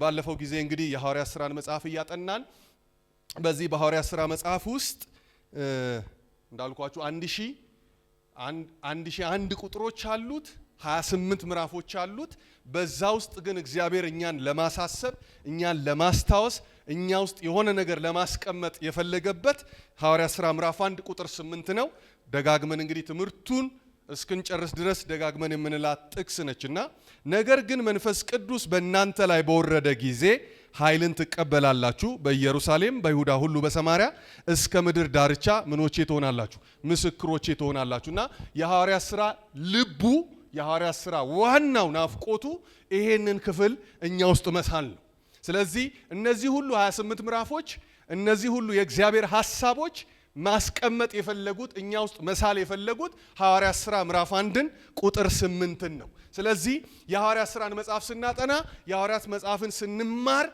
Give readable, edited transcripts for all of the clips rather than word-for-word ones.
ባለፈው ጊዜ እንግዲህ የሐዋርያት ሥራን መጽሐፍ እያጠናን በዚህ በሐዋርያት ሥራ መጽሐፍ ውስጥ እንዳልኳችሁ 1001 ቁጥሮች አሉት 28 ምዕራፎች አሉት በዛ ውስጥ ግን እግዚአብሔር እኛን ለማሳሰብ እኛን ለማስታወስ እኛ ውስጥ የሆነ ነገር ለማስቀመጥ የፈለገበት ሐዋርያት ሥራ ምዕራፍ 1 ቁጥር 8 ነው ደጋግመን እንግዲህ ትምህርቱን እስክንጨርስ ድረስ ደጋግመን የምንላት ጥቅስ ነችና ነገር ግን መንፈስ ቅዱስ በእናንተ ላይ በወረደ ጊዜ ኃይልን ትቀበላላችሁ በኢየሩሳሌም በይሁዳ ሁሉ በሰማሪያ እስከ ምድር ዳርቻ ምኖቼ ትሆናላችሁ ምስክሮቼ ትሆናላችሁና የሐዋርያት ሥራ ልቡ የሐዋርያት ሥራ ዋናው ናፍቆቱ ይሄንን ክፍል እኛ ውስጥ መሳል ነው ስለዚህ እነዚህ ሁሉ 28 ምዕራፎች እነዚህ ሁሉ የእግዚአብሔር ሐሳቦች ማስቀመጥ የፈለጉት እኛ ውስጥ መሳል የፈለጉት ሐዋርያት ሥራ ምዕራፍ 1ን ቁጥር 8ን ነው ስለዚህ የሐዋርያት ሥራን መጽሐፍ ስናጠና የሐዋርያት መጽሐፍን ስንማር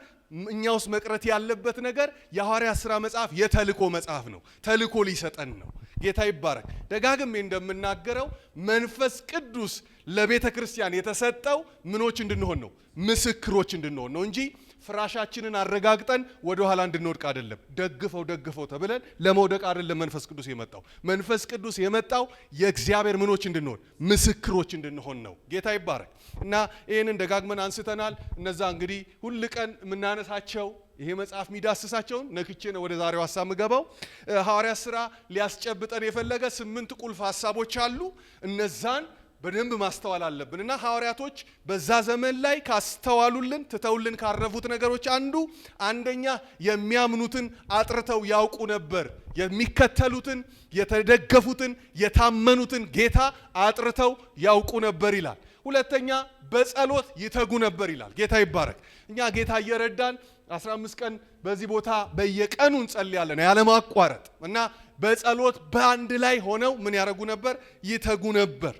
እኛ ውስጥ መቅረት ያለበት ነገር የሐዋርያት ሥራ መጽሐፍ የተልኮ መጽሐፍ ነው ተልኮ ሊሰጠን ነው ጌታ ይባረክ ደጋግሜ እንደምናገረው መንፈስ ቅዱስ ለቤተ ክርስቲያን የተሰጠው ምኖች እንድንሆን ነው ምስክሮች እንድንሆን ነው እንጂ ፍራሻችንን አረጋግጠን ወደ ኋላ እንድንወድቅ አይደለም ደግፈው ተብለን ለመውደቅ አይደለም መንፈስ ቅዱስ የመጣው የእግዚአብሔር ምኖች እንድንሆን ምስክሮች እንድንሆን ነው ጌታ ይባረክ እና ይሄንን ደጋግመን አንስተናል እነዛ እንግዲህ ሁሉ ቀን የምናነሳቸው ይሄ መጽሐፍ ሚዳስሳቸውን ነክቼ ነው ወደ ዛሬው ሐሳብ ገባው ሐዋርያት ሥራ ሊያስጨብጠን የፈለገ 8 ቁልፍ ሐሳቦች አሉ እነዛን በደንብ ማስተዋል አለብንና ሐዋርያቶች በዛ ዘመን ላይ ካስተዋሉልን ትተውልን ካረፉት ነገሮች አንደኛ የሚያምኑትን አጥርተው ያውቁ ነበር የሚከተሉትን የተደገፉትን የታመኑትን ጌታ አጥርተው ያውቁ ነበር ይላል ሁለተኛ በጸሎት ይተጉ ነበር ይላል ጌታ ይባረክ እኛ ጌታ እየረዳን 15 ቀን በዚህ ቦታ በየቀኑ እንጸልያለን ያለማቋረጥ እና በጸሎት በአንድ ላይ ሆነው ምን ያረጉ ነበር ይተጉ ነበር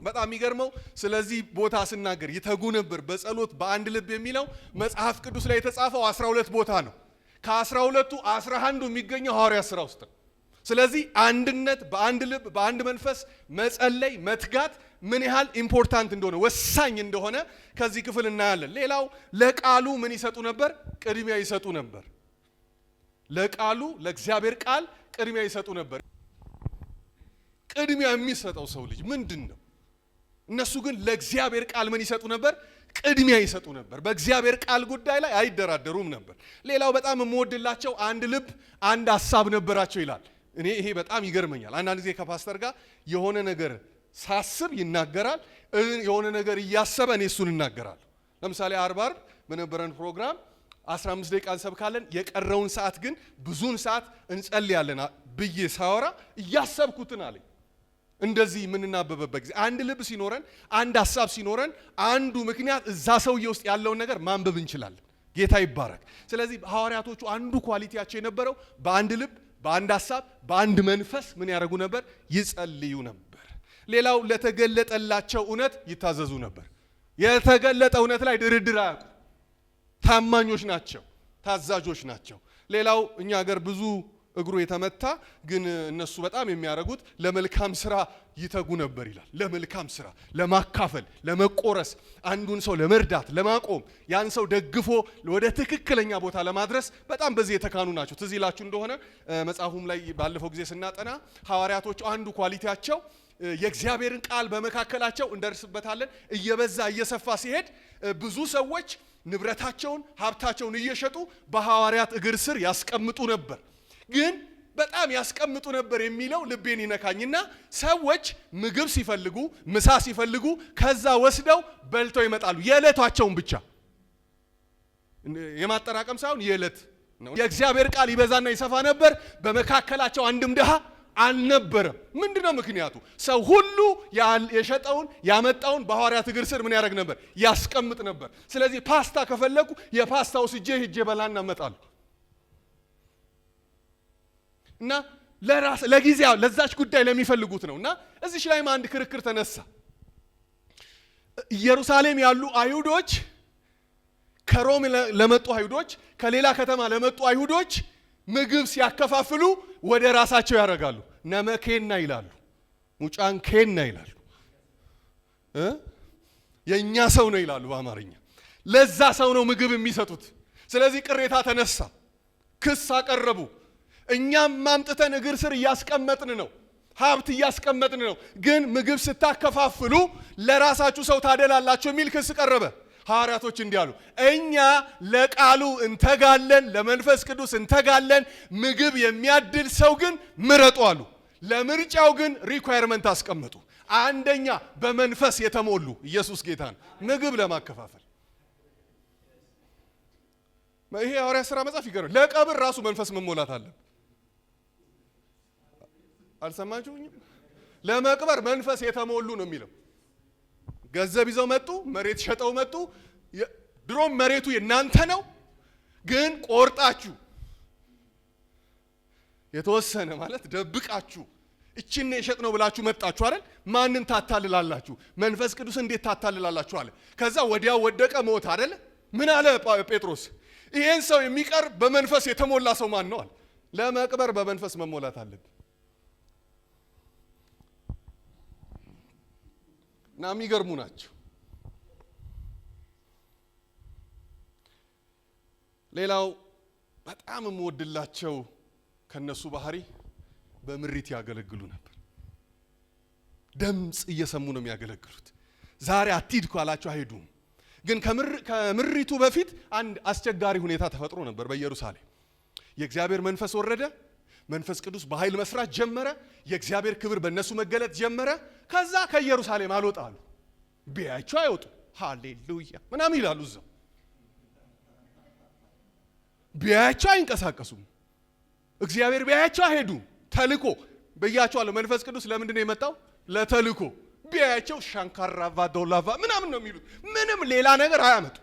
በጣም ይገርመው ስለዚህ ቦታ ስናገር ይተጉ ነበር በጸሎት በአንድ ልብ የሚለው መጽሐፍ ቅዱስ ላይ የተጻፈው 12 ቦታ ነው ከ12ቱ 11ዱ የሚገኘው ሐዋርያት ሥራ ውስጥ ነው ስለዚህ አንድነት በአንድ ልብ በአንድ መንፈስ መጸለይ መትጋት ምን ያህል ኢምፖርታንት እንደሆነ ወሳኝ እንደሆነ ከዚህ ክፍል እናያለን ሌላው ለቃሉ ምን ይሰጡ ነበር ቅድሚያ ይሰጡ ነበር ለቃሉ ለእግዚአብሔር ቃል ቅድሚያ ይሰጡ ነበር ቅድሚያ የሚሰጠው ሰው ልጅ ምንድነው እነሱ ግን ለእግዚአብሔር ቃል ምን ይሰጡ ነበር ቅድሚያ ይሰጡ ነበር በእግዚአብሔር ቃል ጉዳይ ላይ አይደራደሩም ነበር ሌላው በጣም የምወድላቸው አንድ ልብ አንድ ሐሳብ ነበራቸው ይላል እኔ ይሄ በጣም ይገርመኛል አንዳንድ ጊዜ ከፓስተር ጋር የሆነ ነገር ሳስብ ይናገራል የሆነ ነገር እያሰበ እኔ እሱን እናገራለሁ ለምሳሌ አርብ በነበረን ፕሮግራም 15 ደቂቃ እንሰብካለን የቀረውን ሰዓት ግን ብዙን ሰዓት እንጸልያለን ብዬ ሳወራ እያሰብኩትን አለኝ እንደዚህ ምንናበበበት ጊዜ አንድ ልብ ሲኖረን አንድ ሐሳብ ሲኖረን አንዱ ምክንያት እዛ ሰውዬ ውስጥ ያለውን ነገር ማንበብ እንችላለን ጌታ ይባረክ ስለዚህ ሐዋርያቶቹ አንዱ ኳሊቲያቸው የነበረው በአንድ ልብ በአንድ ሐሳብ በአንድ መንፈስ ምን ያደርጉ ነበር ይጸልዩ ነበር ሌላው ለተገለጠላቸው እውነት ይታዘዙ ነበር የተገለጠ እውነት ላይ ድርድር አያውቁ ታማኞች ናቸው ታዛዦች ናቸው ሌላው እኛ ሀገር ብዙ እግሩ የተመታ ግን እነሱ በጣም የሚያረጉት ለመልካም ስራ ይተጉ ነበር ይላል ለመልካም ስራ ለማካፈል ለመቆረስ አንዱን ሰው ለመርዳት ለማቆም ያን ሰው ደግፎ ወደ ትክክለኛ ቦታ ለማድረስ በጣም በዚህ የተካኑ ናቸው ትዝ ይላችሁ እንደሆነ መጽሐፉም ላይ ባለፈው ጊዜ ስናጠና ሐዋርያቶች አንዱ ኳሊቲያቸው የእግዚአብሔርን ቃል በመካከላቸው እንደርስበታለን እየበዛ እየሰፋ ሲሄድ ብዙ ሰዎች ንብረታቸውን ሀብታቸውን እየሸጡ በሐዋርያት እግር ስር ያስቀምጡ ነበር ግን በጣም ያስቀምጡ ነበር የሚለው ልቤን ይነካኝና ሰዎች ምግብ ሲፈልጉ ምሳ ሲፈልጉ ከዛ ወስደው በልተው ይመጣሉ የዕለታቸውን ብቻ የማጠራቀም ሳይሆን የዕለት ነው የእግዚአብሔር ቃል ይበዛና ይሰፋ ነበር በመካከላቸው አንድም ድሃ አልነበረም ምንድነው ምክንያቱ ሰው ሁሉ የሸጠውን ያመጣውን በሐዋርያት እግር ስር ምን ያደርግ ነበር ያስቀምጥ ነበር ስለዚህ ፓስታ ከፈለኩ የፓስታው ሂጄ በላና መጣሉ እና ለጊዜው ለዛች ጉዳይ ለሚፈልጉት ነውና እዚህ ላይ አንድ ክርክር ተነሳ ኢየሩሳሌም ያሉ አይሁዶች ከሮም ለመጡ አይሁዶች ከሌላ ከተማ ለመጡ አይሁዶች ምግብ ሲያከፋፍሉ ወደ ራሳቸው ያረጋሉ ነመኬና ይላሉ ሙጫንኬና ይላሉ የኛ ሰው ነው ይላሉ በአማርኛ ለዛ ሰው ነው ምግብ የሚሰጡት። ስለዚህ ቅሬታ ተነሳ፣ ክስ አቀረቡ። እኛም ማምጥተን እግር ስር እያስቀመጥን ነው፣ ሀብት እያስቀመጥን ነው፣ ግን ምግብ ስታከፋፍሉ ለራሳችሁ ሰው ታደላላችሁ የሚል ክስ ቀረበ። ሐዋርያቶች እንዲህ አሉ፣ እኛ ለቃሉ እንተጋለን፣ ለመንፈስ ቅዱስ እንተጋለን፣ ምግብ የሚያድል ሰው ግን ምረጡ አሉ። ለምርጫው ግን ሪኳየርመንት አስቀመጡ። አንደኛ በመንፈስ የተሞሉ፣ ኢየሱስ ጌታ ነው፣ ምግብ ለማከፋፈል። ይሄ ሐዋርያት ሥራ መጽሐፍ ይገርም። ለቀብር ራሱ መንፈስ መሞላት አለ። አልሰማችሁኝም? ለመቅበር መንፈስ የተሞሉ ነው የሚለው። ገንዘብ ይዘው መጡ፣ መሬት ሸጠው መጡ። ድሮም መሬቱ የናንተ ነው፣ ግን ቆርጣችሁ የተወሰነ ማለት ደብቃችሁ እቺን የሸጥ ነው ብላችሁ መጣችሁ አይደል? ማንን ታታልላላችሁ? መንፈስ ቅዱስ እንዴት ታታልላላችሁ አለ። ከዛ ወዲያው ወደቀ፣ ሞት አይደል? ምን አለ ጴጥሮስ? ይሄን ሰው የሚቀር በመንፈስ የተሞላ ሰው ማን ነው አለ። ለመቅበር በመንፈስ መሞላት አለብን። እና የሚገርሙ ናቸው። ሌላው በጣም የምወድላቸው ከነሱ ባህሪ በምሪት ያገለግሉ ነበር። ድምፅ እየሰሙ ነው የሚያገለግሉት። ዛሬ አትሂድ ካላቸው አይሄዱም። ግን ከምሪቱ በፊት አንድ አስቸጋሪ ሁኔታ ተፈጥሮ ነበር በኢየሩሳሌም። የእግዚአብሔር መንፈስ ወረደ። መንፈስ ቅዱስ በኃይል መስራት ጀመረ። የእግዚአብሔር ክብር በእነሱ መገለጥ ጀመረ። ከዛ ከኢየሩሳሌም አልወጣሉ። ቢያቸው አይወጡ፣ ሃሌሉያ ምናምን ይላሉ። እዛው ቢያቸው አይንቀሳቀሱም። እግዚአብሔር ቢያቸው አይሄዱ። ተልኮ በያቸዋለሁ። መንፈስ ቅዱስ ለምንድን ነው የመጣው? ለተልኮ። ቢያቸው ሻንካራቫ ዶላቫ ምናምን ነው የሚሉት። ምንም ሌላ ነገር አያመጡ።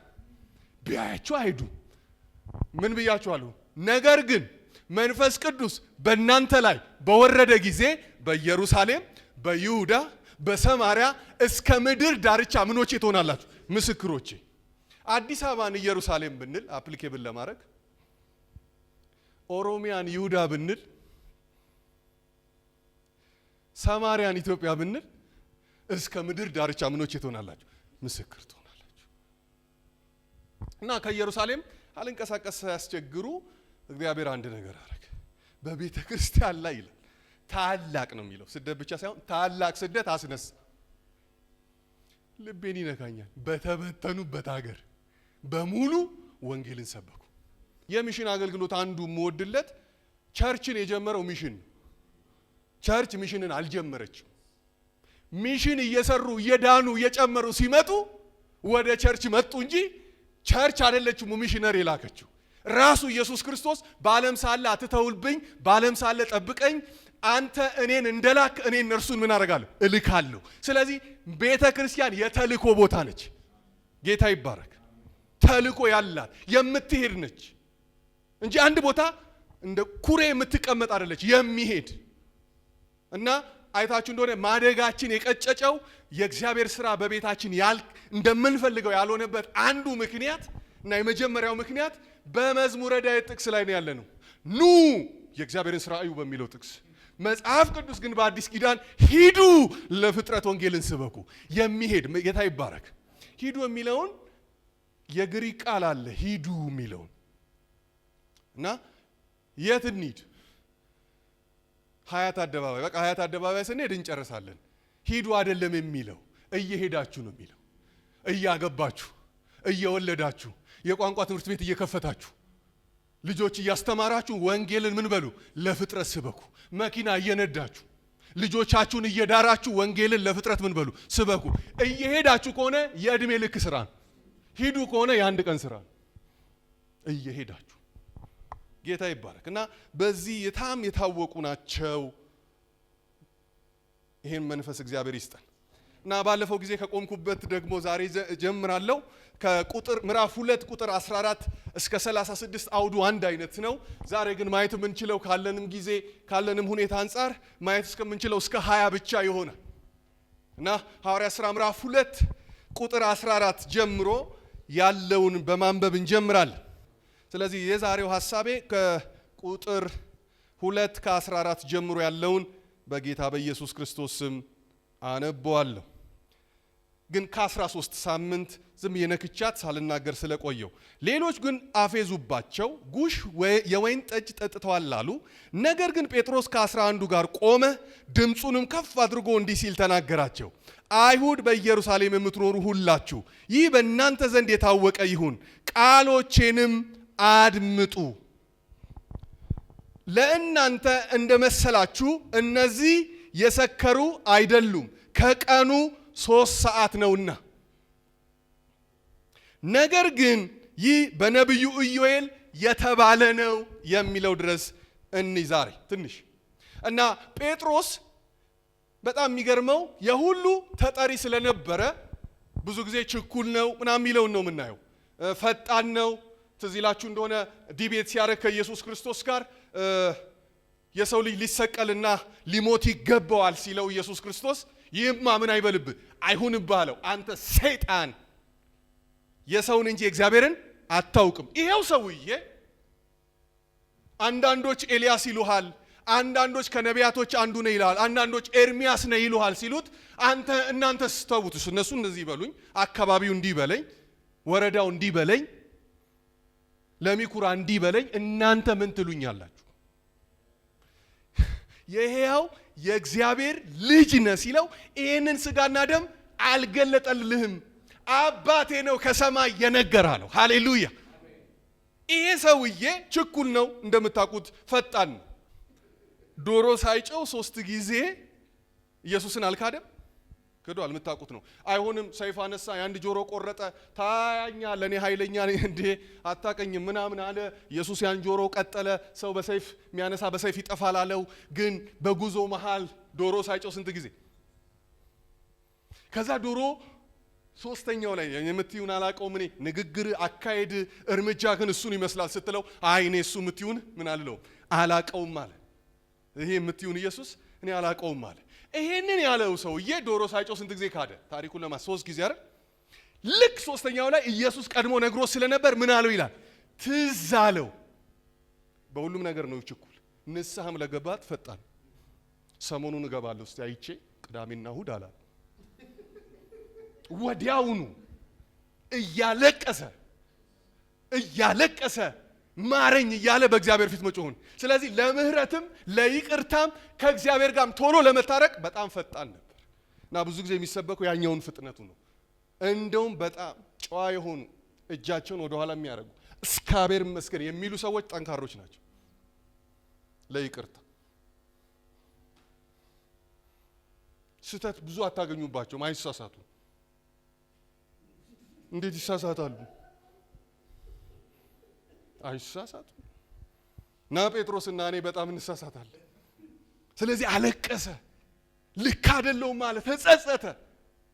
ቢያቸው አይሄዱ። ምን ብያቸዋለሁ? ነገር ግን መንፈስ ቅዱስ በእናንተ ላይ በወረደ ጊዜ በኢየሩሳሌም፣ በይሁዳ፣ በሰማሪያ እስከ ምድር ዳርቻ ምኖቼ ትሆናላችሁ? ምስክሮቼ። አዲስ አበባን ኢየሩሳሌም ብንል አፕሊኬብል ለማድረግ፣ ኦሮሚያን ይሁዳ ብንል፣ ሰማሪያን ኢትዮጵያ ብንል እስከ ምድር ዳርቻ ምኖቼ ትሆናላችሁ? ምስክር ትሆናላችሁ። እና ከኢየሩሳሌም አልንቀሳቀስ ሳያስቸግሩ እግዚአብሔር አንድ ነገር አረገ። በቤተ ክርስቲያን ላይ ይላል ታላቅ ነው የሚለው። ስደት ብቻ ሳይሆን ታላቅ ስደት አስነሳ። ልቤን ይነካኛል። በተበተኑበት ሀገር በሙሉ ወንጌልን ሰበኩ። የሚሽን አገልግሎት አንዱ የምወድለት ቸርችን የጀመረው ሚሽን ነው። ቸርች ሚሽንን አልጀመረችም። ሚሽን እየሰሩ እየዳኑ እየጨመሩ ሲመጡ ወደ ቸርች መጡ እንጂ ቸርች አይደለችም ሚሽነር የላከችው። ራሱ ኢየሱስ ክርስቶስ በዓለም ሳለ አትተውልብኝ፣ በዓለም ሳለ ጠብቀኝ፣ አንተ እኔን እንደላክ እኔ እነርሱን ምን አደርጋለሁ? እልካለሁ። ስለዚህ ቤተ ክርስቲያን የተልኮ ቦታ ነች። ጌታ ይባረክ። ተልኮ ያላት የምትሄድ ነች እንጂ አንድ ቦታ እንደ ኩሬ የምትቀመጥ አይደለች፣ የሚሄድ እና አይታችሁ እንደሆነ ማደጋችን የቀጨጨው የእግዚአብሔር ሥራ በቤታችን እንደምንፈልገው ያልሆነበት አንዱ ምክንያት እና የመጀመሪያው ምክንያት በመዝሙረ ዳዊት ጥቅስ ላይ ነው ያለነው። ኑ የእግዚአብሔርን ሥራ እዩ በሚለው ጥቅስ። መጽሐፍ ቅዱስ ግን በአዲስ ኪዳን ሂዱ ለፍጥረት ወንጌልን ስበኩ። የሚሄድ ጌታ ይባረክ። ሂዱ የሚለውን የግሪክ ቃል አለ፣ ሂዱ የሚለውን እና የት እንሂድ? ሀያት አደባባይ። በቃ ሀያት አደባባይ ስንሄድ እንጨርሳለን። ሂዱ አይደለም የሚለው፣ እየሄዳችሁ ነው የሚለው። እያገባችሁ፣ እየወለዳችሁ፣ የቋንቋ ትምህርት ቤት እየከፈታችሁ፣ ልጆች እያስተማራችሁ ወንጌልን ምን በሉ? ለፍጥረት ስበኩ። መኪና እየነዳችሁ ልጆቻችሁን እየዳራችሁ ወንጌልን ለፍጥረት ምን በሉ? ስበኩ። እየሄዳችሁ ከሆነ የእድሜ ልክ ስራ ነው። ሂዱ ከሆነ የአንድ ቀን ስራ ነው። እየሄዳችሁ ጌታ ይባረክ እና በዚህ የታም የታወቁ ናቸው። ይሄን መንፈስ እግዚአብሔር ይስጠን እና ባለፈው ጊዜ ከቆምኩበት ደግሞ ዛሬ ጀምራለሁ። ከቁጥር ምዕራፍ 2 ቁጥር 14 እስከ 36 አውዱ አንድ አይነት ነው። ዛሬ ግን ማየት የምንችለው ካለንም ጊዜ ካለንም ሁኔታ አንጻር ማየት እስከምንችለው እስከ 20 ብቻ ይሆናል እና ሐዋርያት ሥራ ምዕራፍ 2 ቁጥር 14 ጀምሮ ያለውን በማንበብ እንጀምራለን። ስለዚህ የዛሬው ሐሳቤ ከቁጥር 2 ከ14 ጀምሮ ያለውን በጌታ በኢየሱስ ክርስቶስ ስም አነበዋለሁ። ግን ከ13 ሳምንት ዝም የነክቻት ሳልናገር ስለቆየው ሌሎች ግን አፌዙባቸው፣ ጉሽ የወይን ጠጅ ጠጥተዋል አሉ። ነገር ግን ጴጥሮስ ከ11 ጋር ቆመ፣ ድምፁንም ከፍ አድርጎ እንዲህ ሲል ተናገራቸው። አይሁድ በኢየሩሳሌም የምትኖሩ ሁላችሁ ይህ በእናንተ ዘንድ የታወቀ ይሁን፣ ቃሎቼንም አድምጡ። ለእናንተ እንደመሰላችሁ እነዚህ የሰከሩ አይደሉም፣ ከቀኑ 3 ሰዓት ነውና። ነገር ግን ይህ በነቢዩ ኢዮኤል የተባለ ነው የሚለው ድረስ እንይ ዛሬ ትንሽ እና ጴጥሮስ በጣም የሚገርመው የሁሉ ተጠሪ ስለነበረ ብዙ ጊዜ ችኩል ነው ምናምን የሚለውን ነው የምናየው። ፈጣን ነው። ትዝ ይላችሁ እንደሆነ ዲቤት ሲያደርግ ከኢየሱስ ክርስቶስ ጋር የሰው ልጅ ሊሰቀልና ሊሞት ይገባዋል ሲለው ኢየሱስ ክርስቶስ ይህማ ምን አይበልብህ አይሁንብህ አለው። አንተ ሰይጣን የሰውን እንጂ እግዚአብሔርን አታውቅም። ይሄው ሰውዬ አንዳንዶች ኤልያስ ይሉሃል፣ አንዳንዶች ከነቢያቶች አንዱ ነው ይላል፣ አንዳንዶች ኤርሚያስ ነው ይሉሃል ሲሉት እናንተ ስተውቱስ እነሱ እንደዚህ ይበሉኝ፣ አካባቢው እንዲህ በለኝ፣ ወረዳው እንዲህ በለኝ፣ ለሚኩራ እንዲህ በለኝ፣ እናንተ ምን ትሉኛላችሁ? የሕያው የእግዚአብሔር ልጅ ነህ ሲለው ይህንን ስጋና ደም አልገለጠልህም አባቴ ነው ከሰማይ የነገር አለው። ሃሌሉያ! ይሄ ሰውዬ ችኩል ነው እንደምታውቁት፣ ፈጣን ነው። ዶሮ ሳይጨው 3 ጊዜ ኢየሱስን አልካደም። ክዷል፣ የምታውቁት ነው። አይሆንም ሰይፍ አነሳ፣ የአንድ ጆሮ ቆረጠ። ታያኛ ለኔ ኃይለኛ እንዴ አታቀኝም ምናምን አለ። ኢየሱስ ያን ጆሮ ቀጠለ። ሰው በሰይፍ የሚያነሳ በሰይፍ ይጠፋል አለው። ግን በጉዞ መሃል ዶሮ ሳይጨው ስንት ጊዜ? ከዛ ዶሮ 3ኛው ላይ የምትዩን አላቀውም እኔ ንግግር፣ አካሄድ፣ እርምጃ ግን እሱን ይመስላል ስትለው አይ እኔ እሱ የምትዩን ምን አልለው አላቀውም አለ። ይሄ የምትዩን ኢየሱስ እኔ አላቀውም አለ። ይሄንን ያለው ሰውዬ ዶሮ ሳይጨው ስንት ጊዜ ካደ? ታሪኩን 3 ጊዜ አይደል? ልክ 3ኛው ላይ ኢየሱስ ቀድሞ ነግሮ ስለነበር ምን አለው ይላል? ትዝ አለው። በሁሉም ነገር ነው ችኩል። ንስሐም ለገባት ፈጣን። ሰሞኑን እገባለሁ እስቲ አይቼ ቅዳሜና እሁድ አላል። ወዲያውኑ እያለቀሰ ማረኝ እያለ በእግዚአብሔር ፊት መጮሁን። ስለዚህ ለምህረትም ለይቅርታም ከእግዚአብሔር ጋርም ቶሎ ለመታረቅ በጣም ፈጣን ነበር እና ብዙ ጊዜ የሚሰበከው ያኛውን ፍጥነቱ ነው። እንደውም በጣም ጨዋ የሆኑ እጃቸውን ወደ ኋላ የሚያደርጉ እግዚአብሔር ይመስገን የሚሉ ሰዎች ጠንካሮች ናቸው። ለይቅርታ ስህተት ብዙ አታገኙባቸውም፣ አይሳሳቱ። እንዴት ይሳሳታሉ? አይሳሳቱ። እና ጴጥሮስና እኔ በጣም እንሳሳታለን። ስለዚህ አለቀሰ። ልክ አይደለውም ማለት ተጸጸተ፣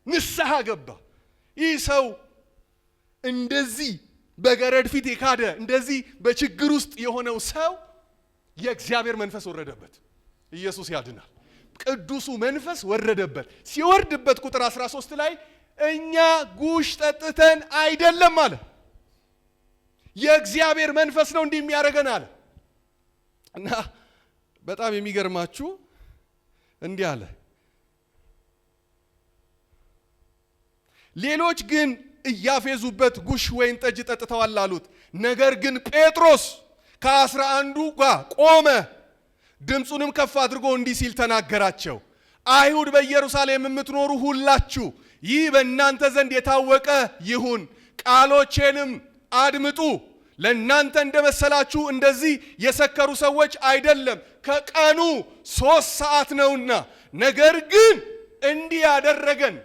ንስሐ ገባ። ይህ ሰው እንደዚህ በገረድ ፊት የካደ እንደዚህ በችግር ውስጥ የሆነው ሰው የእግዚአብሔር መንፈስ ወረደበት። ኢየሱስ ያድናል። ቅዱሱ መንፈስ ወረደበት። ሲወርድበት ቁጥር 13 ላይ እኛ ጉሽ ጠጥተን አይደለም አለ። የእግዚአብሔር መንፈስ ነው እንዲህ የሚያደርገን አለ። እና በጣም የሚገርማችሁ እንዲህ አለ። ሌሎች ግን እያፌዙበት ጉሽ ወይን ጠጅ ጠጥተዋል አሉት። ነገር ግን ጴጥሮስ ከ11 ጋር ቆመ፣ ድምፁንም ከፍ አድርጎ እንዲህ ሲል ተናገራቸው። አይሁድ በኢየሩሳሌም የምትኖሩ ሁላችሁ ይህ በእናንተ ዘንድ የታወቀ ይሁን፣ ቃሎቼንም አድምጡ። ለእናንተ እንደመሰላችሁ እንደዚህ የሰከሩ ሰዎች አይደለም፣ ከቀኑ 3 ሰዓት ነውና። ነገር ግን እንዲህ ያደረገን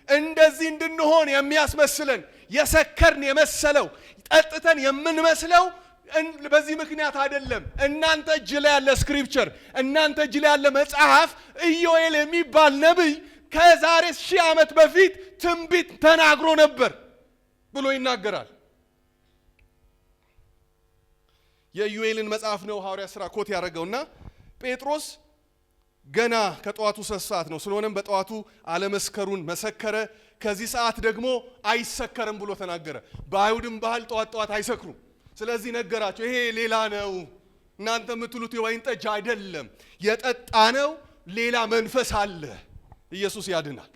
እንደዚህ እንድንሆን የሚያስመስለን የሰከርን የመሰለው ጠጥተን የምንመስለው በዚህ ምክንያት አይደለም። እናንተ እጅ ላይ ያለ ስክሪፕቸር፣ እናንተ እጅ ላይ ያለ መጽሐፍ ኢዮኤል የሚባል ነብይ ከዛሬ 1000 ዓመት በፊት ትንቢት ተናግሮ ነበር ብሎ ይናገራል። የኢዮኤልን መጽሐፍ ነው ሐዋርያ ሥራ ኮት ያደረገውና ጴጥሮስ ገና ከጠዋቱ 3 ሰዓት ነው። ስለሆነም በጠዋቱ አለመስከሩን መሰከረ። ከዚህ ሰዓት ደግሞ አይሰከርም ብሎ ተናገረ። በአይሁድም ባህል ጠዋት አይሰክሩም። ስለዚህ ነገራቸው፣ ይሄ ሌላ ነው፣ እናንተ የምትሉት የወይን ጠጅ አይደለም፣ የጠጣ ነው ሌላ መንፈስ አለ። ኢየሱስ ያድናል።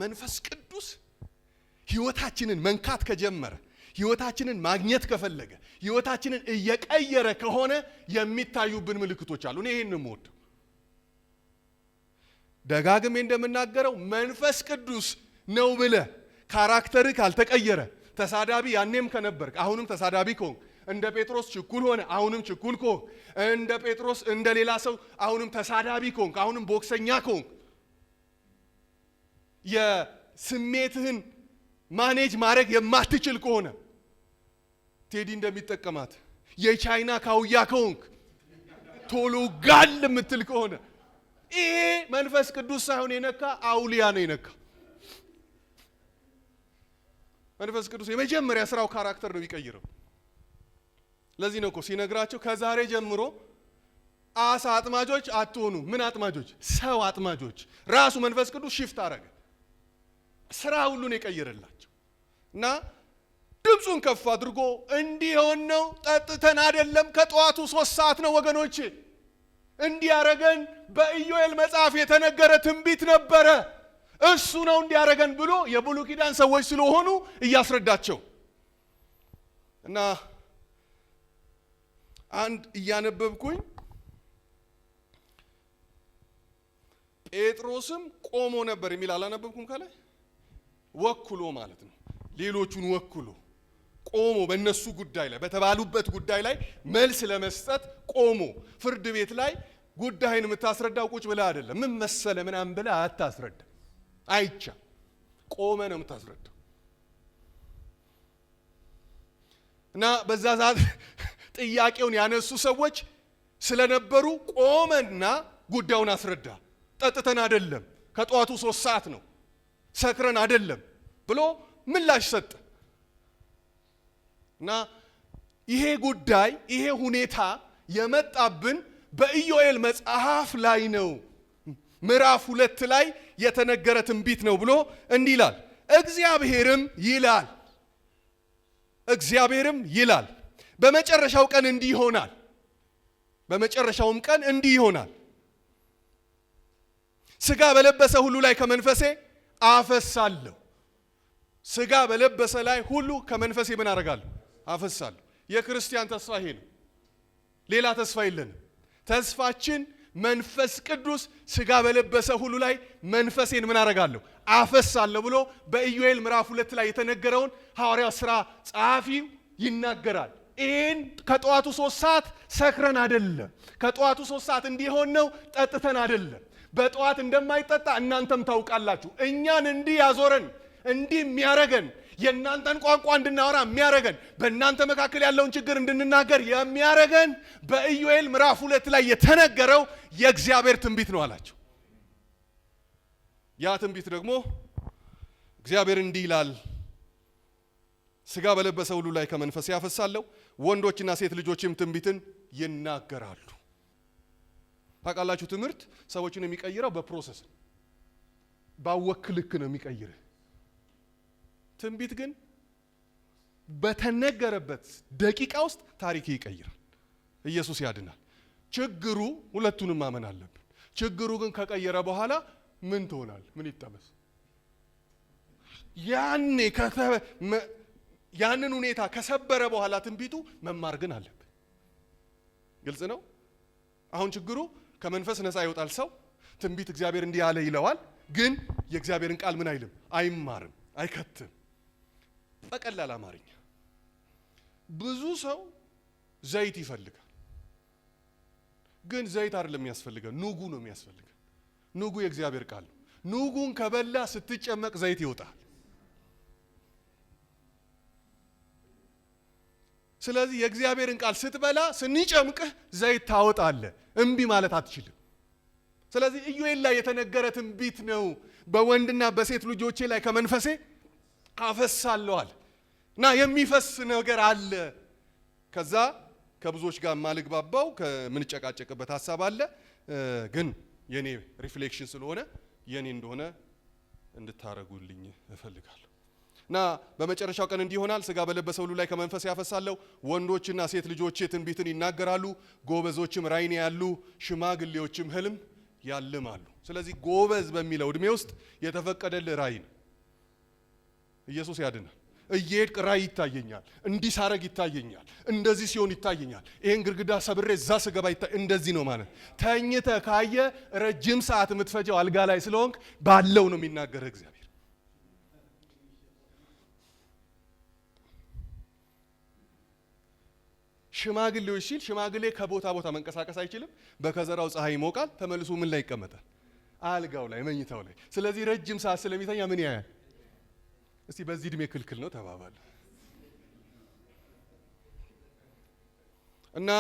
መንፈስ ቅዱስ ህይወታችንን መንካት ከጀመረ ህይወታችንን ማግኘት ከፈለገ ህይወታችንን እየቀየረ ከሆነ የሚታዩብን ምልክቶች አሉ። እኔ ይሄን ሞድ ደጋግሜ እንደምናገረው መንፈስ ቅዱስ ነው ብለ ካራክተር ካልተቀየረ ተሳዳቢ ያኔም ከነበርክ አሁንም ተሳዳቢ ከሆንክ እንደ ጴጥሮስ ችኩል ሆነ አሁንም ችኩል ከሆንክ እንደ ጴጥሮስ እንደ ሌላ ሰው አሁንም ተሳዳቢ ከሆንክ አሁንም ቦክሰኛ ከሆንክ የስሜትህን ማኔጅ ማድረግ የማትችል ከሆነ ቴዲ እንደሚጠቀማት የቻይና ካውያ ከሆንክ ቶሎ ጋል የምትል ከሆነ ይሄ መንፈስ ቅዱስ ሳይሆን የነካ አውሊያ ነው የነካ። መንፈስ ቅዱስ የመጀመሪያ ስራው ካራክተር ነው የሚቀይረው። ለዚህ ነው እኮ ሲነግራቸው ከዛሬ ጀምሮ አሳ አጥማጆች አትሆኑ። ምን አጥማጆች? ሰው አጥማጆች። ራሱ መንፈስ ቅዱስ ሽፍት አረገ፣ ስራ ሁሉን የቀየረላቸው እና ድምፁን ከፍ አድርጎ እንዲሆን ነው ጠጥተን አይደለም። ከጠዋቱ 3 ሰዓት ነው ወገኖቼ። እንዲያረገን በኢዮኤል መጽሐፍ የተነገረ ትንቢት ነበረ። እሱ ነው እንዲያረገን ብሎ የብሉይ ኪዳን ሰዎች ስለሆኑ እያስረዳቸው እና አንድ እያነበብኩኝ ጴጥሮስም ቆሞ ነበር የሚል አላነበብኩም ካለ ወክሎ ማለት ነው። ሌሎቹን ወክሎ ቆሞ በእነሱ ጉዳይ ላይ በተባሉበት ጉዳይ ላይ መልስ ለመስጠት ቆሞ ፍርድ ቤት ላይ ጉዳይን የምታስረዳው ቁጭ ብለህ አይደለም። ምን መሰለ ምናምን ብለህ አታስረዳ። አይቻ ቆመ ነው የምታስረዳው። እና በዛ ሰዓት ጥያቄውን ያነሱ ሰዎች ስለነበሩ ቆመና ጉዳዩን አስረዳ። ጠጥተን አይደለም፣ ከጠዋቱ 3 ሰዓት ነው፣ ሰክረን አይደለም ብሎ ምላሽ ሰጠ። እና ይሄ ጉዳይ ይሄ ሁኔታ የመጣብን በኢዮኤል መጽሐፍ ላይ ነው። ምዕራፍ 2 ላይ የተነገረ ትንቢት ነው ብሎ እንዲህ ይላል። እግዚአብሔርም ይላል በመጨረሻው ቀን እንዲህ ይሆናል። በመጨረሻውም ቀን እንዲህ ይሆናል። ስጋ በለበሰ ሁሉ ላይ ከመንፈሴ አፈሳለሁ። ስጋ በለበሰ ላይ ሁሉ ከመንፈሴ ምን አደርጋለሁ? አፈሳለሁ። የክርስቲያን ተስፋ ይሄ ነው። ሌላ ተስፋ የለንም። ተስፋችን መንፈስ ቅዱስ ስጋ በለበሰ ሁሉ ላይ መንፈሴን ምን አደርጋለሁ? አፈሳለሁ ብሎ በኢዮኤል ምዕራፍ 2 ላይ የተነገረውን ሐዋርያው ሥራ ጸሐፊው ይናገራል። ይህን ከጠዋቱ 3 ሰዓት ሰክረን አይደለም። ከጠዋቱ 3 ሰዓት እንዲሆን ነው ጠጥተን አይደለም። በጠዋት እንደማይጠጣ እናንተም ታውቃላችሁ። እኛን እንዲህ ያዞረን እንዲህ የሚያረገን የእናንተን ቋንቋ እንድናወራ የሚያረገን በእናንተ መካከል ያለውን ችግር እንድንናገር የሚያረገን በኢዮኤል ምዕራፍ 2 ላይ የተነገረው የእግዚአብሔር ትንቢት ነው አላቸው። ያ ትንቢት ደግሞ እግዚአብሔር እንዲህ ይላል፣ ስጋ በለበሰ ሁሉ ላይ ከመንፈሴ አፈሳለሁ፣ ወንዶችና ሴት ልጆችም ትንቢትን ይናገራሉ። ታውቃላችሁ፣ ትምህርት ሰዎችን የሚቀይረው በፕሮሰስ ባወክ ልክ ነው የሚቀይረው። ትንቢት ግን በተነገረበት ደቂቃ ውስጥ ታሪክ ይቀይራል። ኢየሱስ ያድናል። ችግሩ ሁለቱንም ማመን አለብን። ችግሩ ግን ከቀየረ በኋላ ምን ትሆናል? ምን ይጠበስ? ያንን ሁኔታ ከሰበረ በኋላ ትንቢቱ መማር ግን አለብን። ግልጽ ነው። አሁን ችግሩ ከመንፈስ ነፃ ይወጣል ሰው። ትንቢት እግዚአብሔር እንዲህ ያለ ይለዋል፣ ግን የእግዚአብሔርን ቃል ምን አይልም? አይማርም፣ አይከትም። በቀላል አማርኛ ብዙ ሰው ዘይት ይፈልጋል፣ ግን ዘይት አይደለም የሚያስፈልገን፣ ኑጉ ነው የሚያስፈልገን። ኑጉ የእግዚአብሔር ቃል ነው። ኑጉን ከበላ ስትጨመቅ ዘይት ይወጣል። ስለዚህ የእግዚአብሔርን ቃል ስትበላ ስንጨምቅህ ዘይት ታወጣለህ። እምቢ ማለት አትችልም። ስለዚህ ኢዮኤል ላይ የተነገረ ትንቢት ነው። በወንድና በሴት ልጆቼ ላይ ከመንፈሴ አፈሳለዋል እና የሚፈስ ነገር አለ። ከዛ ከብዙዎች ጋር ማልግባባው ከምንጨቃጨቅበት ሐሳብ አለ፣ ግን የኔ ሪፍሌክሽን ስለሆነ የኔ እንደሆነ እንድታረጉልኝ እፈልጋለሁ። እና በመጨረሻው ቀን እንዲህ ይሆናል፣ ስጋ በለበሰ ሁሉ ላይ ከመንፈሴ አፈሳለሁ፣ ወንዶችና ሴት ልጆቼ ትንቢትን ይናገራሉ፣ ጎበዞችም ራእይን ያያሉ፣ ሽማግሌዎችም ህልም ያልማሉ። ስለዚህ ጎበዝ በሚለው እድሜ ውስጥ የተፈቀደልህ ራእይ ነው። ኢየሱስ ያድናል። እየሄድክ ራእይ ይታየኛል፣ እንዲህ ሳረግ ይታየኛል፣ እንደዚህ ሲሆን ይታየኛል፣ ይሄን ግድግዳ ሰብሬ እዛ ስገባ እንደዚህ ነው ማለት። ተኝተህ ካየ ረጅም ሰዓት የምትፈጀው አልጋ ላይ ስለሆንክ ባለው ነው የሚናገርህ እግዚአብሔር። ሽማግሌዎች ሲል ሽማግሌ ከቦታ ቦታ መንቀሳቀስ አይችልም። በከዘራው ፀሐይ ይሞቃል። ተመልሶ ምን ላይ ይቀመጣል? አልጋው ላይ፣ መኝታው ላይ። ስለዚህ ረጅም ሰዓት ስለሚተኛ ምን ያያል? እስቲ በዚህ እድሜ ክልክል ነው ተባባሉ። እና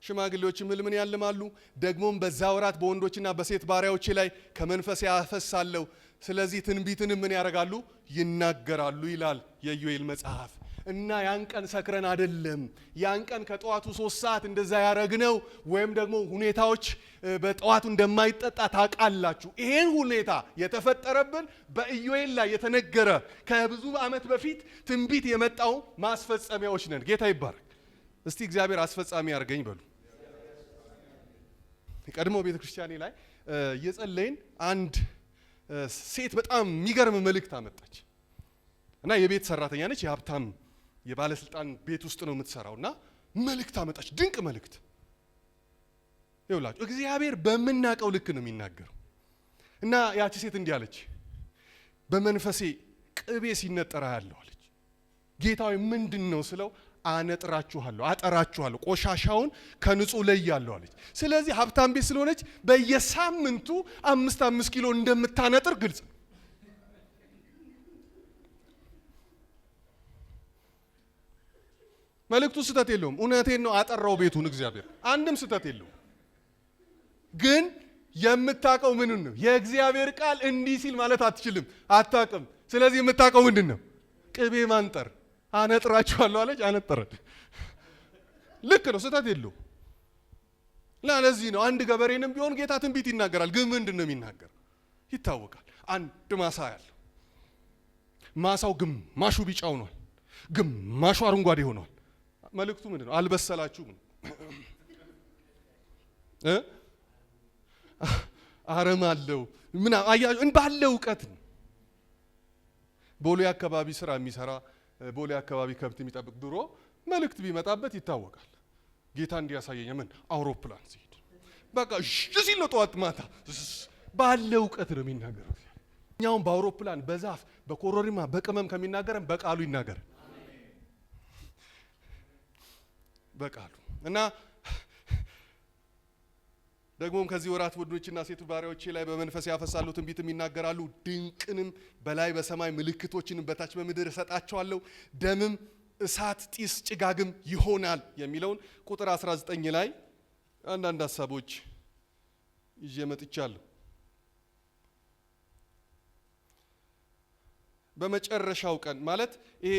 ሽማግሌዎችም ህልምን ያልማሉ። ደግሞም በዛ ወራት በወንዶችና በሴት ባሪያዎች ላይ ከመንፈሴ አፈሳለሁ። ስለዚህ ትንቢትንም ምን ያደርጋሉ? ይናገራሉ ይላል የኢዮኤል መጽሐፍ። እና ያን ቀን ሰክረን አይደለም፣ ያን ቀን ከጠዋቱ 3 ሰዓት እንደዛ ያረግነው ወይም ደግሞ ሁኔታዎች በጠዋቱ እንደማይጠጣ ታውቃላችሁ። ይሄን ሁኔታ የተፈጠረብን በኢዮኤል ላይ የተነገረ ከብዙ ዓመት በፊት ትንቢት የመጣው ማስፈጸሚያዎች ነን። ጌታ ይባረክ። እስቲ እግዚአብሔር አስፈጻሚ ያርገኝ በሉ። ቀድሞ ቤተክርስቲያኔ ላይ የጸለይን አንድ ሴት በጣም የሚገርም መልእክት አመጣች። እና የቤት ሰራተኛ ነች፣ የሀብታም የባለስልጣን ቤት ውስጥ ነው የምትሰራውና መልእክት አመጣች። ድንቅ መልእክት። ይኸውላችሁ እግዚአብሔር በምናቀው ልክ ነው የሚናገረው። እና ያቺ ሴት እንዲህ አለች፣ በመንፈሴ ቅቤ ሲነጠራ ያለው አለች። ጌታዊ ምንድን ነው ስለው፣ አነጥራችኋለሁ፣ አጠራችኋለሁ፣ ቆሻሻውን ከንጹህ ለያለሁ አለች። ስለዚህ ሀብታም ቤት ስለሆነች በየሳምንቱ 5 ኪሎ እንደምታነጥር ግልጽ ነው። መልእክቱ ስህተት የለውም። እውነቴን ነው። አጠራው ቤቱን እግዚአብሔር፣ አንድም ስህተት የለውም። ግን የምታቀው ምንን ነው? የእግዚአብሔር ቃል እንዲህ ሲል ማለት አትችልም፣ አታቅም። ስለዚህ የምታቀው ምንድን ነው? ቅቤ ማንጠር። አነጥራችኋለሁ አለች፣ አነጠረች። ልክ ነው፣ ስህተት የለውም። ለዚህ ነው አንድ ገበሬንም ቢሆን ጌታ ትንቢት ይናገራል። ግን ምንድን ነው የሚናገር? ይታወቃል። አንድ ማሳ ያለው ማሳው ግማሹ ቢጫ ሆኗል፣ ግማሹ አረንጓዴ ሆኗል። መልእክቱ ምንድን ነው? አልበሰላችሁም። አረም አለው ምን አያችሁ? ባለው እውቀት ነው። ቦሌ አካባቢ ስራ የሚሰራ ቦሌ አካባቢ ከብት የሚጠብቅ ድሮ መልእክት ቢመጣበት ይታወቃል። ጌታ እንዲያሳየኝ ምን አውሮፕላን ሲሄድ በቃ ሲል ነው ጠዋት ማታ ባለው እውቀት ነው የሚናገረው። እኛውም በአውሮፕላን በዛፍ በኮረሪማ በቅመም ከሚናገረን በቃሉ ይናገር በቃሉ። እና ደግሞም ከዚህ ወራት ወንዶችና ሴት ባሪያዎቼ ላይ በመንፈስ ያፈሳሉ፣ ትንቢትም ይናገራሉ። ድንቅንም በላይ በሰማይ ምልክቶችንም በታች በምድር እሰጣቸዋለሁ። ደምም፣ እሳት፣ ጢስ፣ ጭጋግም ይሆናል የሚለውን ቁጥር 19 ላይ አንዳንድ ሀሳቦች ይዤ መጥቻለሁ። በመጨረሻው ቀን ማለት ይሄ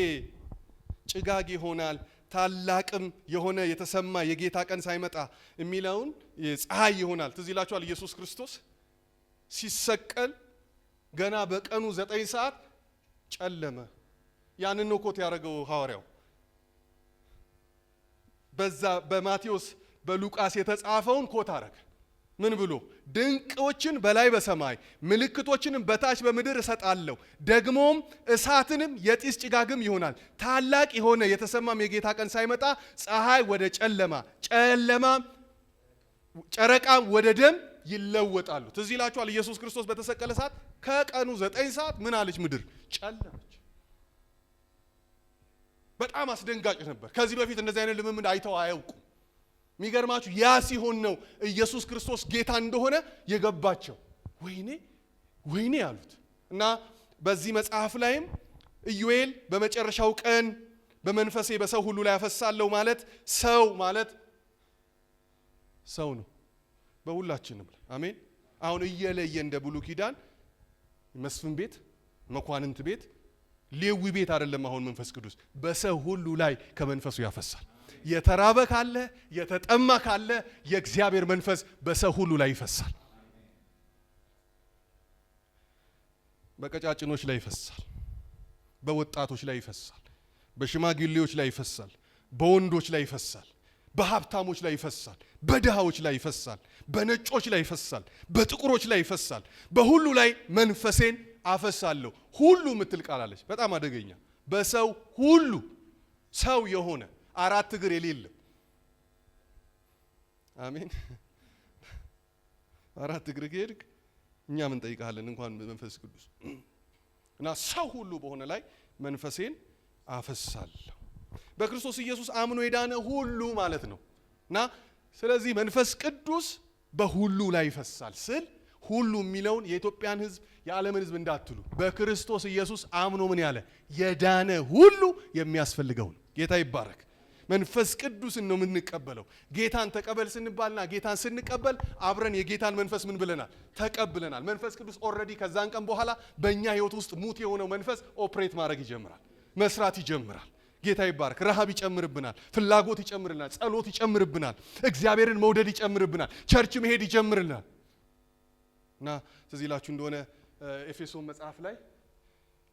ጭጋግ ይሆናል፣ ታላቅም የሆነ የተሰማ የጌታ ቀን ሳይመጣ የሚለውን ፀሐይ ይሆናል። ትዝ ይላችኋል ኢየሱስ ክርስቶስ ሲሰቀል ገና በቀኑ 9 ሰዓት ጨለመ። ያንን ነው ኮት ያደረገው ሐዋርያው። በዛ በማቴዎስ በሉቃስ የተጻፈውን ኮት አረገ። ምን ብሎ? ድንቆችን በላይ በሰማይ ምልክቶችንም በታች በምድር እሰጣለሁ፣ ደግሞም እሳትንም የጢስ ጭጋግም ይሆናል። ታላቅ የሆነ የተሰማም የጌታ ቀን ሳይመጣ ፀሐይ ወደ ጨለማ፣ ጨረቃም ወደ ደም ይለወጣሉ። ትዝ ይላችኋል ኢየሱስ ክርስቶስ በተሰቀለ ሰዓት ከቀኑ 9 ሰዓት ምን አለች? ምድር ጨለመች። በጣም አስደንጋጭ ነበር። ከዚህ በፊት እንደዚህ አይነት ልምምድ አይተው አያውቁም። የሚገርማችሁ ያ ሲሆን ነው ኢየሱስ ክርስቶስ ጌታ እንደሆነ የገባቸው። ወይኔ ያሉት። እና በዚህ መጽሐፍ ላይም ኢዮኤል በመጨረሻው ቀን በመንፈሴ በሰው ሁሉ ላይ ያፈሳለሁ ማለት ሰው ነው። በሁላችንም ላይ አሜን። አሁን እየለየ እንደ ብሉይ ኪዳን መስፍን ቤት፣ መኳንንት ቤት፣ ሌዊ ቤት አይደለም። አሁን መንፈስ ቅዱስ በሰው ሁሉ ላይ ከመንፈሱ ያፈሳል። የተራበ ካለ የተጠማ ካለ የእግዚአብሔር መንፈስ በሰው ሁሉ ላይ ይፈሳል። በቀጫጭኖች ላይ ይፈሳል፣ በወጣቶች ላይ ይፈሳል፣ በሽማግሌዎች ላይ ይፈሳል፣ በወንዶች ላይ ይፈሳል፣ በሀብታሞች ላይ ይፈሳል፣ በድሃዎች ላይ ይፈሳል፣ በነጮች ላይ ይፈሳል፣ በጥቁሮች ላይ ይፈሳል፣ በሁሉ ላይ መንፈሴን አፈሳለሁ። ሁሉ የምትል ቃል አለች፣ በጣም አደገኛ። በሰው ሁሉ ሰው የሆነ አራት እግር የሌለው አሜን። አራት እግር ከሄድክ እኛ ምን ጠይቃለን እንኳን መንፈስ ቅዱስ እና ሰው ሁሉ በሆነ ላይ መንፈሴን አፈሳለሁ። በክርስቶስ ኢየሱስ አምኖ የዳነ ሁሉ ማለት ነው። እና ስለዚህ መንፈስ ቅዱስ በሁሉ ላይ ይፈሳል ስል ሁሉ የሚለውን የኢትዮጵያን ሕዝብ የዓለምን ሕዝብ እንዳትሉ፣ በክርስቶስ ኢየሱስ አምኖ ምን ያለ የዳነ ሁሉ የሚያስፈልገው ነው። ጌታ ይባረክ። መንፈስ ቅዱስን ነው የምንቀበለው። ጌታን ተቀበል ስንባልና ጌታን ስንቀበል አብረን የጌታን መንፈስ ምን ብለናል? ተቀብለናል። መንፈስ ቅዱስ ኦልሬዲ ከዛን ቀን በኋላ በእኛ ህይወት ውስጥ ሙት የሆነው መንፈስ ኦፕሬት ማድረግ ይጀምራል፣ መስራት ይጀምራል። ጌታ ይባረክ። ረሃብ ይጨምርብናል፣ ፍላጎት ይጨምርናል፣ ጸሎት ይጨምርብናል፣ እግዚአብሔርን መውደድ ይጨምርብናል፣ ቸርች መሄድ ይጀምርናል። እና ትዝ ይላችሁ እንደሆነ ኤፌሶን መጽሐፍ ላይ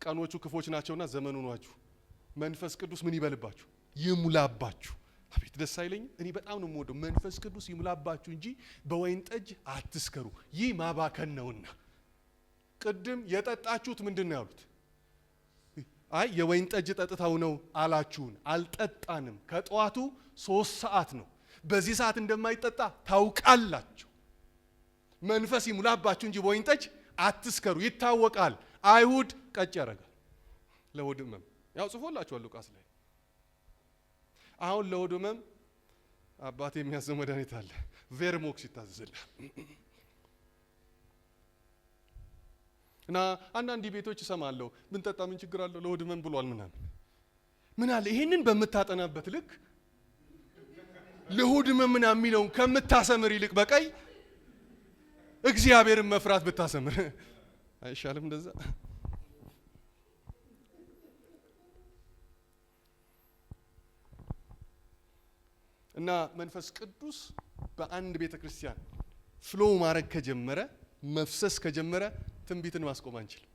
ቀኖቹ ክፎች ናቸውና ዘመኑ ናችሁ፣ መንፈስ ቅዱስ ምን ይበልባችሁ? ይሙላባችሁ። አቤት ደስ አይለኝም? እኔ በጣም ነው የምወደው። መንፈስ ቅዱስ ይሙላባችሁ እንጂ በወይን ጠጅ አትስከሩ፣ ይህ ማባከን ነውና። ቅድም የጠጣችሁት ምንድን ነው ያሉት? አይ የወይን ጠጅ ጠጥተው ነው አላችሁን። አልጠጣንም። ከጠዋቱ 3 ሰዓት ነው። በዚህ ሰዓት እንደማይጠጣ ታውቃላችሁ። መንፈስ ይሙላባችሁ እንጂ በወይን ጠጅ አትስከሩ፣ ይታወቃል። አይሁድ ቀጭ ያደርጋል ለሆድ ህመም። ያው ጽፎላችኋል ሉቃስ ላይ። አሁን ለሆድ ህመም አባቴ የሚያዘው መድኃኒት አለ፣ ቬርሞክስ ይታዘዝልሃል። እና አንዳንድ ቤቶች እሰማለሁ ብንጠጣ ምን ችግር አለው ለሆድ ህመም ብሏል ምናምን። ምን አለ ይሄንን በምታጠናበት ልክ ለሆድ ህመም ምናምን የሚለውን ከምታሰምር ይልቅ በቀይ እግዚአብሔርን መፍራት ብታሰምር አይሻልም? እንደዛ እና መንፈስ ቅዱስ በአንድ ቤተ ክርስቲያን ፍሎ ማድረግ ከጀመረ መፍሰስ ከጀመረ ትንቢትን ማስቆም አንችልም።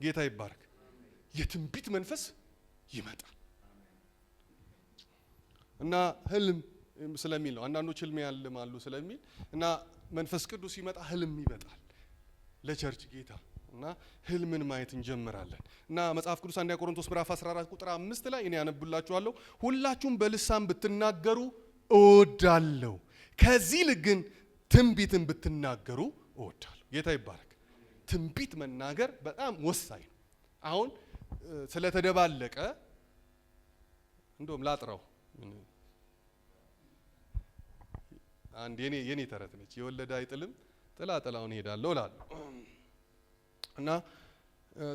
ጌታ ይባረክ። የትንቢት መንፈስ ይመጣል እና ህልም ስለሚል ነው። አንዳንዶች ህልም ያልማሉ ስለሚል እና መንፈስ ቅዱስ ሲመጣ ህልም ይመጣል ለቸርች ጌታ እና ህልምን ማየት እንጀምራለን። እና መጽሐፍ ቅዱስ አንደኛ ቆሮንቶስ ምዕራፍ 14 ቁጥር 5 ላይ እኔ ያነብላችኋለሁ። ሁላችሁም በልሳን ብትናገሩ እወዳለሁ፣ ከዚህ ይልቅ ግን ትንቢትን ብትናገሩ እወዳለሁ። ጌታ ይባረክ። ትንቢት መናገር በጣም ወሳኝ ነው። አሁን ስለተደባለቀ እንደውም ላጥራው አንድ የኔ ተረት ነች። የወለደ አይጥልም ጥላ ጥላውን ሄዳለሁ እላለሁ። እና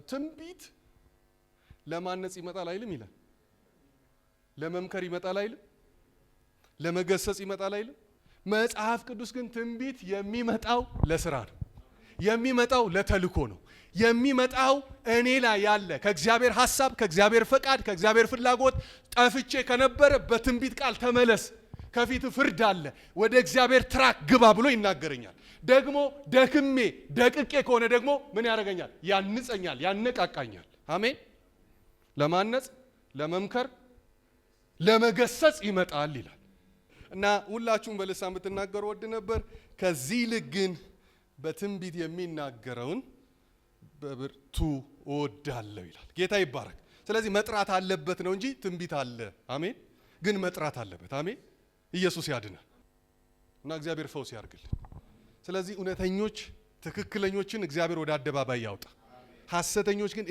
ትንቢት ለማነጽ ይመጣል አይልም ይላል። ለመምከር ይመጣል አይልም። ለመገሰጽ ይመጣል አይልም። መጽሐፍ ቅዱስ ግን ትንቢት የሚመጣው ለስራ ነው። የሚመጣው ለተልኮ ነው። የሚመጣው እኔ ላይ ያለ ከእግዚአብሔር ሐሳብ፣ ከእግዚአብሔር ፈቃድ፣ ከእግዚአብሔር ፍላጎት ጠፍቼ ከነበረ በትንቢት ቃል ተመለስ፣ ከፊት ፍርድ አለ፣ ወደ እግዚአብሔር ትራክ ግባ ብሎ ይናገረኛል። ደግሞ ደክሜ ደቅቄ ከሆነ ደግሞ ምን ያደርገኛል? ያንጸኛል፣ ያነቃቃኛል። አሜን። ለማነጽ፣ ለመምከር፣ ለመገሰጽ ይመጣል ይላል። እና ሁላችሁም በልሳን ብትናገሩ ወድ ነበር፣ ከዚህ ይልቅ ግን በትንቢት የሚናገረውን በብርቱ እወዳለሁ ይላል። ጌታ ይባረክ። ስለዚህ መጥራት አለበት ነው እንጂ ትንቢት አለ። አሜን። ግን መጥራት አለበት። አሜን። ኢየሱስ ያድናል እና እግዚአብሔር ፈውስ ያርግልን። ስለዚህ እውነተኞች ትክክለኞችን እግዚአብሔር ወደ አደባባይ ያውጣ። ሐሰተኞች ግን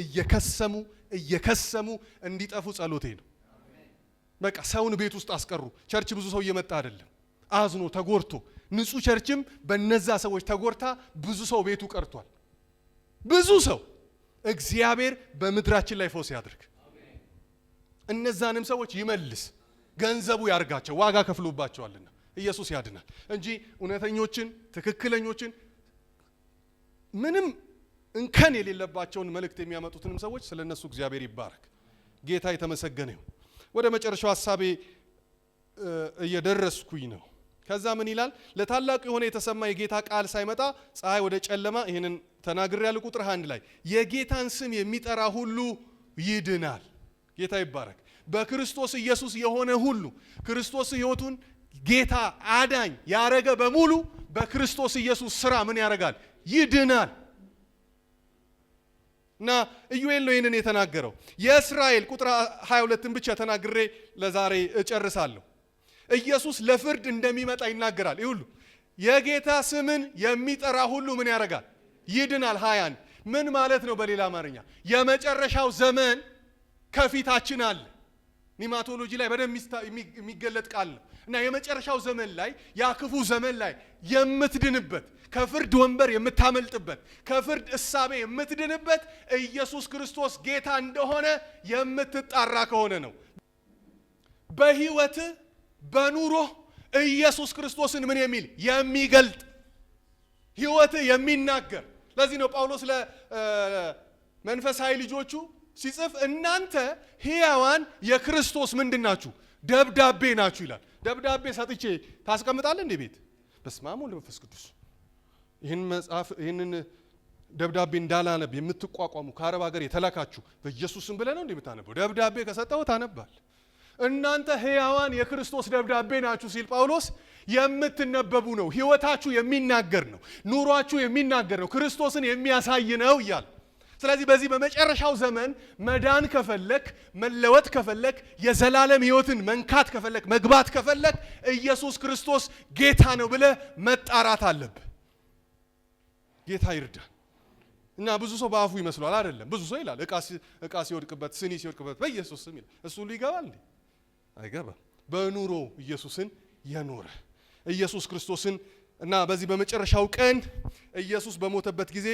እየከሰሙ እንዲጠፉ ጸሎቴ ነው። በቃ ሰውን ቤት ውስጥ አስቀሩ። ቸርች ብዙ ሰው እየመጣ አይደለም፣ አዝኖ ተጎርቶ። ንጹህ ቸርችም በነዛ ሰዎች ተጎርታ ብዙ ሰው ቤቱ ቀርቷል። ብዙ ሰው እግዚአብሔር በምድራችን ላይ ፈውስ ያድርግ። እነዛንም ሰዎች ይመልስ፣ ገንዘቡ ያርጋቸው፣ ዋጋ ከፍሎባቸዋልና ኢየሱስ ያድናል እንጂ እውነተኞችን ትክክለኞችን ምንም እንከን የሌለባቸውን መልእክት የሚያመጡትንም ሰዎች ስለነሱ እግዚአብሔር ይባረክ። ጌታ የተመሰገነ ይሁን። ወደ መጨረሻው ሐሳቤ እየደረስኩኝ ነው። ከዛ ምን ይላል? ለታላቁ የሆነ የተሰማ የጌታ ቃል ሳይመጣ ፀሐይ ወደ ጨለማ፣ ይሄንን ተናግሬያለሁ። ቁጥር 1 ላይ የጌታን ስም የሚጠራ ሁሉ ይድናል። ጌታ ይባረክ። በክርስቶስ ኢየሱስ የሆነ ሁሉ ክርስቶስ ሕይወቱን ጌታ አዳኝ ያረገ በሙሉ በክርስቶስ ኢየሱስ ስራ ምን ያረጋል? ይድናል። እና ኢዩኤል ነው ይህንን የተናገረው። የእስራኤል ቁጥር 22ን ብቻ ተናግሬ ለዛሬ እጨርሳለሁ። ኢየሱስ ለፍርድ እንደሚመጣ ይናገራል። ይሁሉ የጌታ ስምን የሚጠራ ሁሉ ምን ያረጋል? ይድናል። 21 ምን ማለት ነው? በሌላ አማርኛ የመጨረሻው ዘመን ከፊታችን አለ። ኒማቶሎጂ ላይ በደንብ የሚገለጥ ቃል ነው። እና የመጨረሻው ዘመን ላይ ያ ክፉ ዘመን ላይ የምትድንበት ከፍርድ ወንበር የምታመልጥበት ከፍርድ እሳቤ የምትድንበት ኢየሱስ ክርስቶስ ጌታ እንደሆነ የምትጣራ ከሆነ ነው። በህይወት በኑሮ ኢየሱስ ክርስቶስን ምን የሚል የሚገልጥ ህይወት የሚናገር። ለዚህ ነው ጳውሎስ ለመንፈሳዊ ልጆቹ ሲጽፍ እናንተ ሕያዋን የክርስቶስ ምንድናችሁ? ደብዳቤ ናችሁ ይላል። ደብዳቤ ሰጥቼ ታስቀምጣለህ እንዴ ቤት? በስመ አብ ወወልድ ወመንፈስ ቅዱስ። ይህንን ደብዳቤ እንዳላነብ የምትቋቋሙ ከአረብ ሀገር የተላካችሁ በኢየሱስም ብለህ ነው እንዴ የምታነበው? ደብዳቤ ከሰጠው ታነባል። እናንተ ሕያዋን የክርስቶስ ደብዳቤ ናችሁ ሲል ጳውሎስ የምትነበቡ ነው። ህይወታችሁ የሚናገር ነው። ኑሯችሁ የሚናገር ነው። ክርስቶስን የሚያሳይ ነው እያለ ስለዚህ በዚህ በመጨረሻው ዘመን መዳን ከፈለክ መለወጥ ከፈለክ የዘላለም ህይወትን መንካት ከፈለክ መግባት ከፈለክ ኢየሱስ ክርስቶስ ጌታ ነው ብለህ መጣራት አለብህ። ጌታ ይርዳን። እና ብዙ ሰው በአፉ ይመስሏል አይደለም። ብዙ ሰው ይላል እቃ ሲወድቅበት ስኒ ሲወድቅበት በኢየሱስ ስም ይላል። እሱ ሁሉ ይገባል እንዴ? አይገባም። በኑሮ ኢየሱስን የኖረ ኢየሱስ ክርስቶስን እና በዚህ በመጨረሻው ቀን ኢየሱስ በሞተበት ጊዜ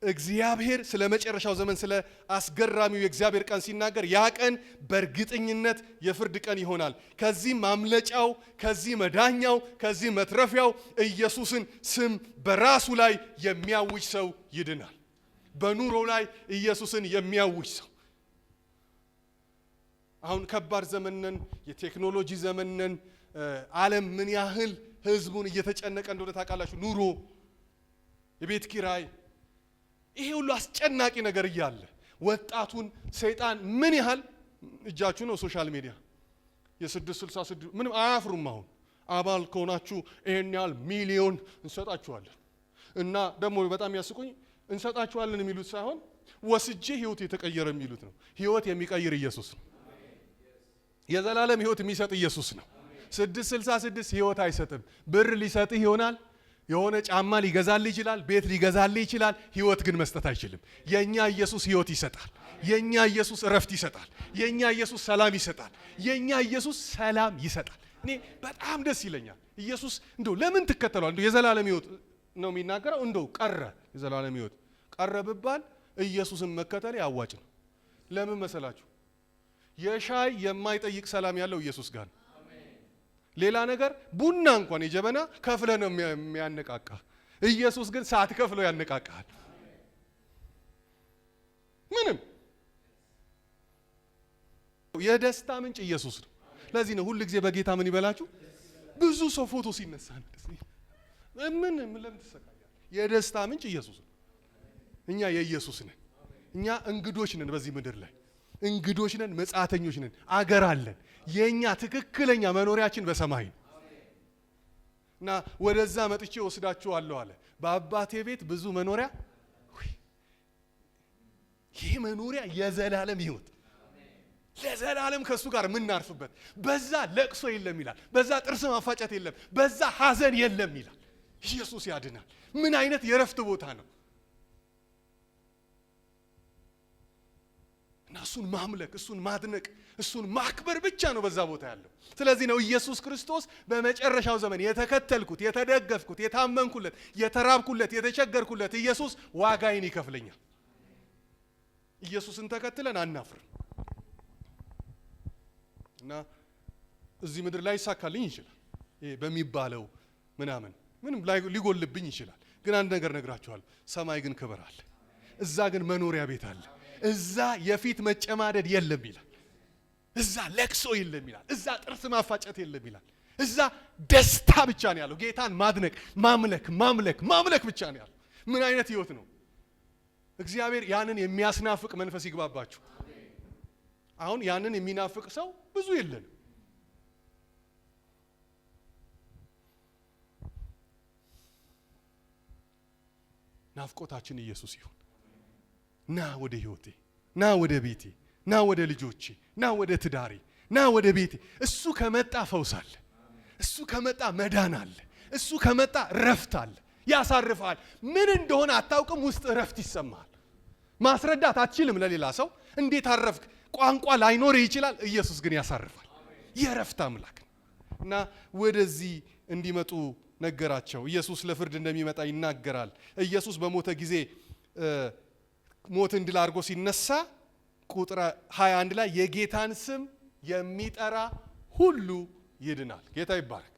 እግዚአብሔር ስለ መጨረሻው ዘመን ስለ አስገራሚው የእግዚአብሔር ቀን ሲናገር ያ ቀን በእርግጠኝነት የፍርድ ቀን ይሆናል። ከዚህ ማምለጫው፣ ከዚህ መዳኛው፣ ከዚህ መትረፊያው ኢየሱስን ስም በራሱ ላይ የሚያውጅ ሰው ይድናል። በኑሮ ላይ ኢየሱስን የሚያውጅ ሰው። አሁን ከባድ ዘመን ነን፣ የቴክኖሎጂ ዘመን ነን። ዓለም ምን ያህል ህዝቡን እየተጨነቀ እንደሆነ ታውቃላችሁ። ኑሮ፣ የቤት ኪራይ፣ ይሄ ሁሉ አስጨናቂ ነገር እያለ ወጣቱን ሰይጣን ምን ያህል እጃችሁ ነው። ሶሻል ሚዲያ የ666 ምንም አያፍሩም። አሁን አባል ከሆናችሁ ይሄን ያህል ሚሊዮን እንሰጣችኋለን እና ደግሞ በጣም ያስቁኝ እንሰጣችኋለን የሚሉት ሳይሆን ወስጄ ህይወት የተቀየረ የሚሉት ነው። ህይወት የሚቀይር ኢየሱስ ነው። የዘላለም ህይወት የሚሰጥ ኢየሱስ ነው። 666 ህይወት አይሰጥም። ብር ሊሰጥህ ይሆናል። የሆነ ጫማ ሊገዛልህ ይችላል። ቤት ሊገዛልህ ይችላል። ህይወት ግን መስጠት አይችልም። የኛ ኢየሱስ ህይወት ይሰጣል። የኛ ኢየሱስ እረፍት ይሰጣል። የኛ ኢየሱስ ሰላም ይሰጣል። የኛ ኢየሱስ ሰላም ይሰጣል። እኔ በጣም ደስ ይለኛል። ኢየሱስ እንደው ለምን ትከተሏል? እንደው የዘላለም ህይወት ነው የሚናገረው። እንደው ቀረ የዘላለም ህይወት ቀረ ብባል ኢየሱስን መከተል ያዋጭ ነው። ለምን መሰላችሁ? የሻይ የማይጠይቅ ሰላም ያለው ኢየሱስ ጋር ነው። ሌላ ነገር ቡና እንኳን የጀበና ከፍለ ነው የሚያነቃቃ። ኢየሱስ ግን ሳትከፍለው ያነቃቃል። ምንም የደስታ ምንጭ ኢየሱስ ነው። ለዚህ ነው ሁሉ ጊዜ በጌታ ምን ይበላችሁ። ብዙ ሰው ፎቶ ሲነሳ ምን ለምን ተሰቃያለህ? የደስታ ምንጭ ኢየሱስ ነው። እኛ የኢየሱስ ነን። እኛ እንግዶች ነን። በዚህ ምድር ላይ እንግዶች ነን፣ መጻተኞች ነን። አገር አለን። የኛ ትክክለኛ መኖሪያችን በሰማይ ነው። እና ወደዛ መጥቼ ወስዳችኋለሁ አለ። በአባቴ ቤት ብዙ መኖሪያ፣ ይህ መኖሪያ የዘላለም ህይወት፣ ለዘላለም ከሱ ጋር የምናርፍበት። በዛ ለቅሶ የለም ይላል። በዛ ጥርስ ማፋጨት የለም። በዛ ሐዘን የለም ይላል። ኢየሱስ ያድናል። ምን አይነት የረፍት ቦታ ነው! እና እሱን ማምለክ፣ እሱን ማድነቅ፣ እሱን ማክበር ብቻ ነው በዛ ቦታ ያለው። ስለዚህ ነው ኢየሱስ ክርስቶስ በመጨረሻው ዘመን የተከተልኩት፣ የተደገፍኩት፣ የታመንኩለት፣ የተራብኩለት፣ የተቸገርኩለት ኢየሱስ ዋጋዬን ይከፍለኛል። ኢየሱስን ተከትለን አናፍርም። እና እዚህ ምድር ላይ ይሳካልኝ ይችላል፣ ይሄ በሚባለው ምንም ሊጎልብኝ ይችላል። ግን አንድ ነገር ነግራችኋለሁ፣ ሰማይ ግን ክብር አለ። እዛ ግን መኖሪያ ቤት አለ። እዛ የፊት መጨማደድ የለም ይላል። እዛ ለቅሶ የለም ይላል። እዛ ጥርስ ማፋጨት የለም ይላል። እዛ ደስታ ብቻ ነው ያለው። ጌታን ማድነቅ፣ ማምለክ ብቻ ነው ያለው። ምን አይነት ህይወት ነው! እግዚአብሔር ያንን የሚያስናፍቅ መንፈስ ይግባባችሁ። አሁን ያንን የሚናፍቅ ሰው ብዙ የለንም። ናፍቆታችን ኢየሱስ ይሁን። ና ወደ ህይወቴ፣ ና ወደ ቤቴ፣ ና ወደ ልጆቼ፣ ና ወደ ትዳሬ፣ ና ወደ ቤቴ። እሱ ከመጣ ፈውስ አለ። እሱ ከመጣ መዳን አለ። እሱ ከመጣ ረፍት አለ። ያሳርፋል። ምን እንደሆነ አታውቅም፣ ውስጥ ረፍት ይሰማል። ማስረዳት አትችልም ለሌላ ሰው። እንዴት አረፍክ? ቋንቋ ላይኖር ይችላል። ኢየሱስ ግን ያሳርፋል። የረፍት አምላክ እና ወደዚህ እንዲመጡ ነገራቸው። ኢየሱስ ለፍርድ እንደሚመጣ ይናገራል። ኢየሱስ በሞተ ጊዜ ሞትን ድል አድርጎ ሲነሳ ቁጥር 21 ላይ የጌታን ስም የሚጠራ ሁሉ ይድናል። ጌታ ይባረክ።